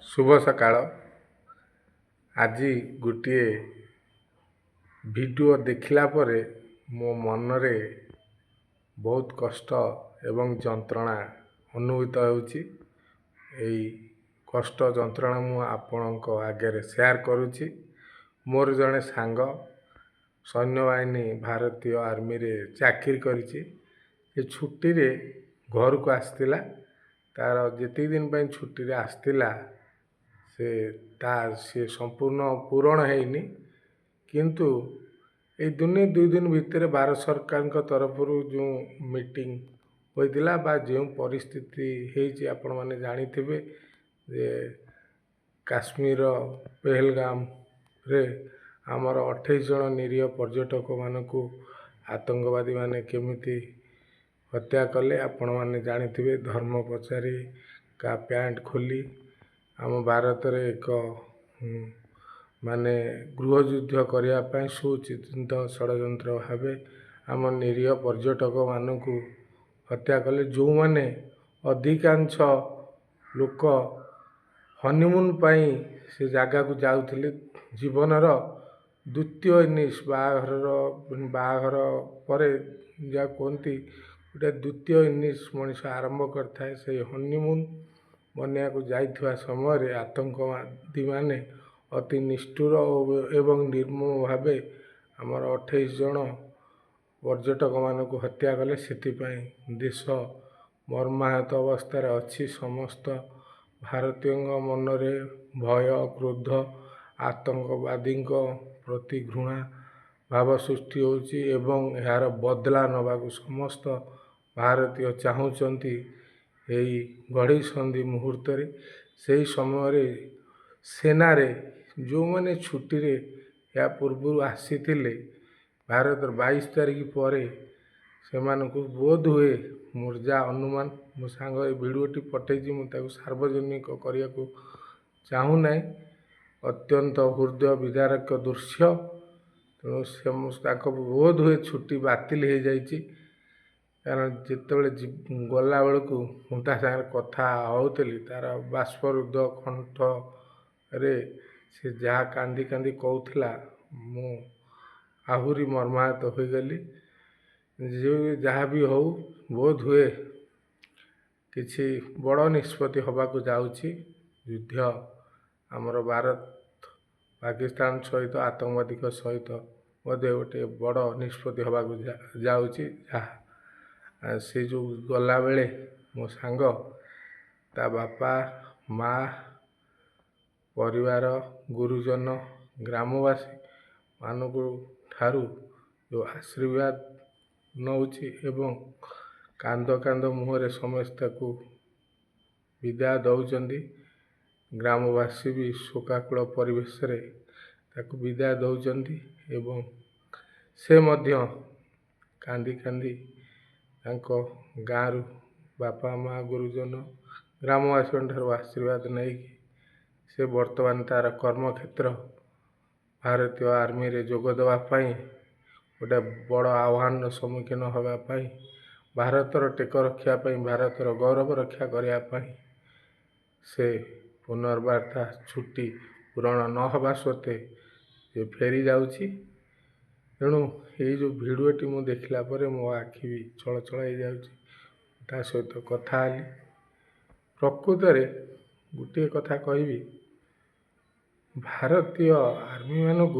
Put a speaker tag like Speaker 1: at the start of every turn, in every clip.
Speaker 1: शुभ सकाळ। आज गोटे वीडियो देखला परे मो मनरे बहुत कष्ट एवं जंत्रणा अनुभूत होउची। एई कष्ट जंत्रणा मु आपणक आगे शेयर करुची। मोर जड़े सांग सैन्य बाहिनी भारतीय आर्मी रे चाकरी करिची। ये छुट्टी रे घर को आसतिला। तार जेति दिन पे छुट्टी रे आसतिला से संपूर्ण पूरण हैनी, किंतु ए दुई दिन भितर भारत सरकार तरफ जो मीटिंग होइतिला बा जो परिस्थिति हेची आपण माने जानिथिबे जे काश्मीर पहलगाम रे आमर 28 जन निरीह पर्यटक मानकू आतंकवादी माने केमिति हत्या कले आपण माने जानिथिबे। धर्म पचारी का पैंट खोली आम भारत रे एक माने गृह युद्ध करने सुचिंतित षड्यंत्र भावे आम निरीह पर्यटक मानकू हत्या कले। जो माने अधिकांश लोक हनीमून पाई से जगह को जाउथिले, जीवनर द्वितीय इनिंग्स बाहर पर जा कहती गोटे द्वितीय इनिंग्स मनीष आरंभ करता से हनीमून बनिया को जाइथिबा समय आतंकवादी माने अति निष्ठुर एवं निर्मम भावे आमर 28 जन पर्यटक मानक हत्या कले। सेतिपाई देश मर्माहत अवस्था अच्छी। समस्त भारतीय मनरे भय क्रोध आतंकवादी प्रति घृणा भाव सृष्टि होची एवं यार बदला नबाकू समस्त भारतीय चाहूचंती। यही घड़ी संधि मुहूर्त रे से समय रे सेना रे जो माने छुट्टी रे या पूर्व आसी भारत 22 तारीख पर से बोध हुए मोर जा अनुमान मो सांग भिडियोटी पठेची मुझे सार्वजनिक करने को चाहू ना। अत्यंत हृदय विदारक दृश्य। तेणु से बोध हुए छुट्टी बातिल हो जाइए, कारण जिते गला बेलू मुझे सागर कथा होली तार बाष्परुद्ध कंठ रे से जहाँ कांदी कांदी कहूला मु आहुरी मर्माहत हो गली। जो जहाँ भी हो बोध हुए किसी बड़ निष्पत्ति हवाक जाऊँगी। युद्ध आमर भारत पाकिस्तान सहित आतंकवादी सहित गोटे बड़ निष्पत्ति हवाक जाऊँगी। से जो गला बेले मो सांग ता बापा माँ परिवार गुरुजन ग्रामवासी मानक ठारू जो आशीर्वाद नौची एवं कांद कांद मुहरे समस्त को विदाय दौरान ग्रामवासी भी शोकाकुल परिवेश रे ताकू विदाय दौरान एवं से मध्य कांदी कांदी गाँव बापा माँ गुरुजन ग्रामवासी आशीर्वाद नहीं से वर्तमान तार कर्मक्षेत्र भारतीय आर्मी रे जोग देवाई गोटे बड़ आह्वान सम्मुखीन होगापाई भारतर टेक रखापी भारतर गौरव रक्षा करने से पुनर्वार छुट्टी पूरण न होगा सत्वे ये फेरी जाऊँगी। तेणु ये जो भिडियोटी मु देखला परे मो आखि भी चल चल हो जाऊँगी। सहित कथा प्रकृत रे गोटे कथा कहबी, भारतीय आर्मी मानक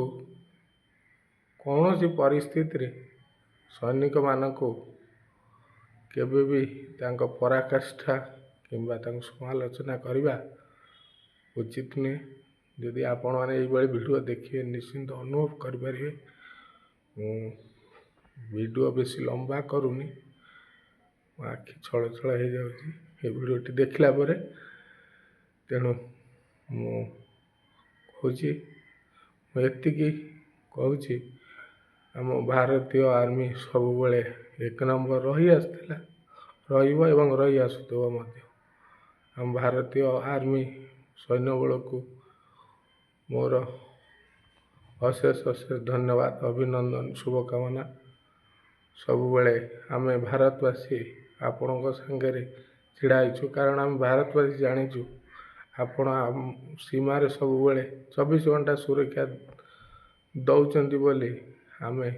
Speaker 1: कौन सी परिस्थिति रे सैनिक मानक केबे भी तांको पराकाष्ठा किंबा समालोचना करवा उचित नुहे। यदि आपण मैंने ये वीडियो देखिए निश्चिंत अनुभव करें। वीडियो बेसी लंबा करूनी, आखि छल छल हो जाऊँगी ये वीडियोटी देखला परे। तेणु मुझे कहूँ आम भारतीय आर्मी सब बड़े एक नंबर रही आसला रही आसुव। आम भारतीय आर्मी सैन्य बल को मोर अशेष अशेष धन्यवाद अभिनंदन शुभकामना। सबुबले आम भारतवासी आपण सांगे छिड़ा, कारण आम भारतवासी जाचु ଆପଣ ସୀମାରେ ସବୁବେଳେ 24 ଘଣ୍ଟା ସୁରକ୍ଷା ଦେଉଛନ୍ତି ବୋଲି ଆମେ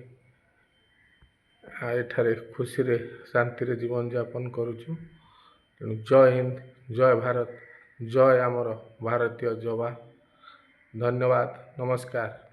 Speaker 1: ଏଠାରେ ଖୁସିରେ ଶାନ୍ତିରେ ଜୀବନଯାପନ କରୁଛୁ। ତେଣୁ ଜୟ ହିନ୍ଦ, ଜୟ ଭାରତ, ଜୟ ଆମର ଭାରତୀୟ ଯବାନ। ଧନ୍ୟବାଦ, ନମସ୍କାର।